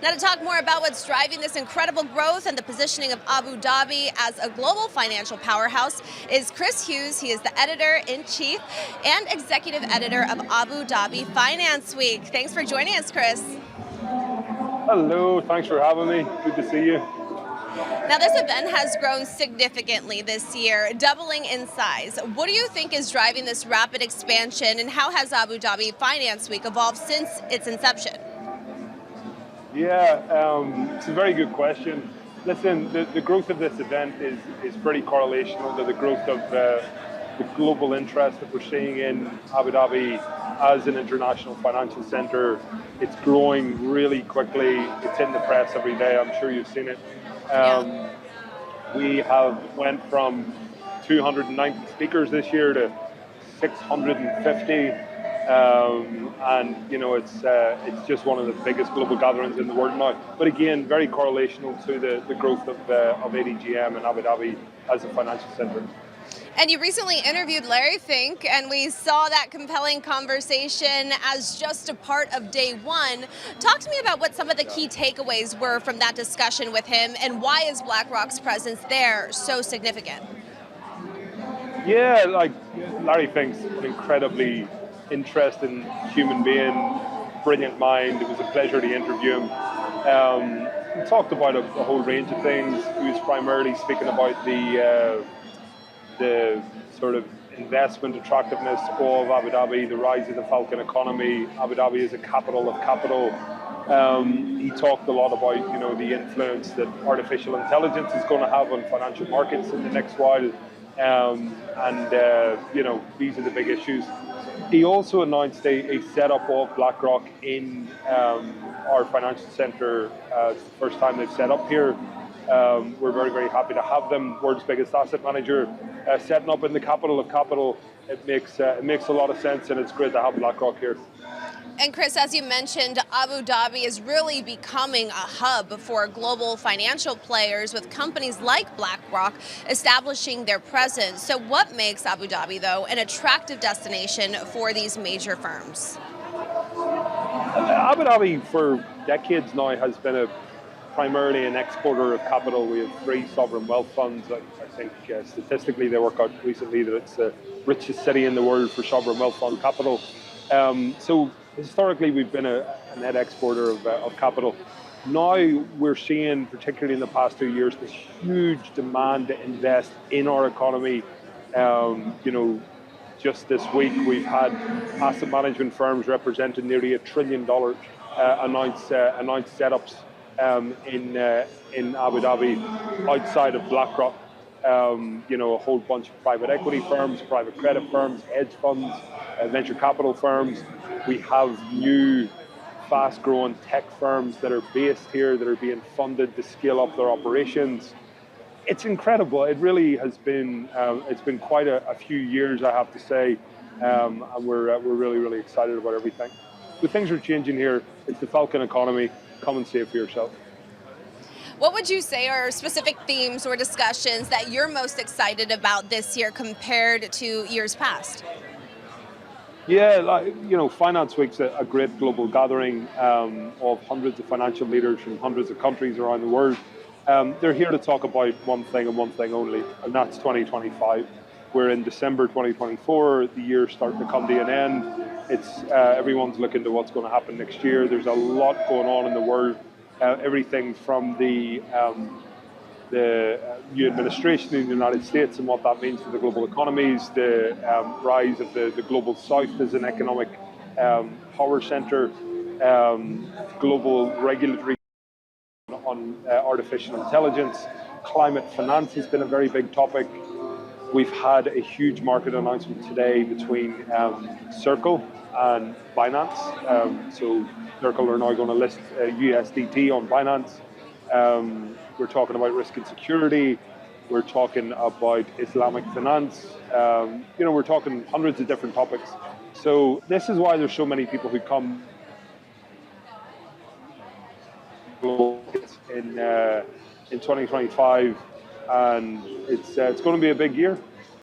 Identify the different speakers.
Speaker 1: Now, to talk more about what's driving this incredible growth and the positioning of Abu Dhabi as a global financial powerhouse is Chris Hughes. He is the editor-in-chief and executive editor of Abu Dhabi Finance Week. Thanks for joining us, Chris.
Speaker 2: Hello, thanks for having me. Good to see you.
Speaker 1: Now, this event has grown significantly this year, doubling in size. What do you think is driving this rapid expansion, and how has Abu Dhabi Finance Week evolved since its inception?
Speaker 2: Yeah, it's a very good question. Listen, the growth of this event is pretty correlational to the growth of the global interest that we're seeing in Abu Dhabi as an international financial center. It's growing really quickly. It's in the press every day. I'm sure you've seen it. We have went from 290 speakers this year to 650. And you know, it's just one of the biggest global gatherings in the world now. But again, very correlational to the growth of ADGM and Abu Dhabi as a financial center.
Speaker 1: And you recently interviewed Larry Fink, and we saw that compelling conversation as just a part of day one. Talk to me about what some of the key takeaways were from that discussion with him, and why is BlackRock's presence there so significant?
Speaker 2: Yeah, like Larry Fink's an incredibly interesting human being, brilliant mind. It was a pleasure to interview him. We talked about a whole range of things. He was primarily speaking about the sort of investment attractiveness of Abu Dhabi, the rise of the Falcon economy. Abu Dhabi is a capital of capital. He talked a lot about, you know, the influence that artificial intelligence is going to have on financial markets in the next while. You know, these are the big issues. He also announced a setup of BlackRock in our financial center. It's the first time they've set up here. We're very, very happy to have them. World's biggest asset manager setting up in the capital of capital. It makes a lot of sense, and it's great to have BlackRock here.
Speaker 1: And Chris, as you mentioned, Abu Dhabi is really becoming a hub for global financial players, with companies like BlackRock establishing their presence. So what makes Abu Dhabi, though, an attractive destination for these major firms?
Speaker 2: Abu Dhabi for decades now has been primarily an exporter of capital. We have 3 sovereign wealth funds. I think statistically they work out recently that it's the richest city in the world for sovereign wealth fund capital. So historically we've been a net exporter of capital. Now we're seeing, particularly in the past 2 years, this huge demand to invest in our economy. You know, just this week we've had asset management firms representing nearly $1 trillion announced setups in Abu Dhabi outside of BlackRock. You know, a whole bunch of private equity firms, private credit firms, hedge funds, venture capital firms. We have new fast-growing tech firms that are based here, that are being funded to scale up their operations. It's incredible. It really has been. It's been quite a few years, I have to say, and we're really, really excited about everything. The things are changing here. It's the Falcon economy. Come and see it for yourself.
Speaker 1: What would you say are specific themes or discussions that you're most excited about this year compared to years past?
Speaker 2: Yeah, like, you know, Finance Week's a great global gathering of hundreds of financial leaders from hundreds of countries around the world. They're here to talk about one thing and one thing only, and that's 2025. We're in December 2024. The year's starting to come to an end. It's everyone's looking to what's going to happen next year. There's a lot going on in the world. Everything from the new administration in the United States and what that means for the global economies, the rise of the global south as an economic power center, global regulatory on artificial intelligence, climate finance has been a very big topic. We've had a huge market announcement today between Circle and Binance. So Circle are now going to list USDT on Binance. We're talking about risk and security. We're talking about Islamic finance. You know, we're talking hundreds of different topics. So this is why there's so many people who come in 2025, and it's going to be a big year.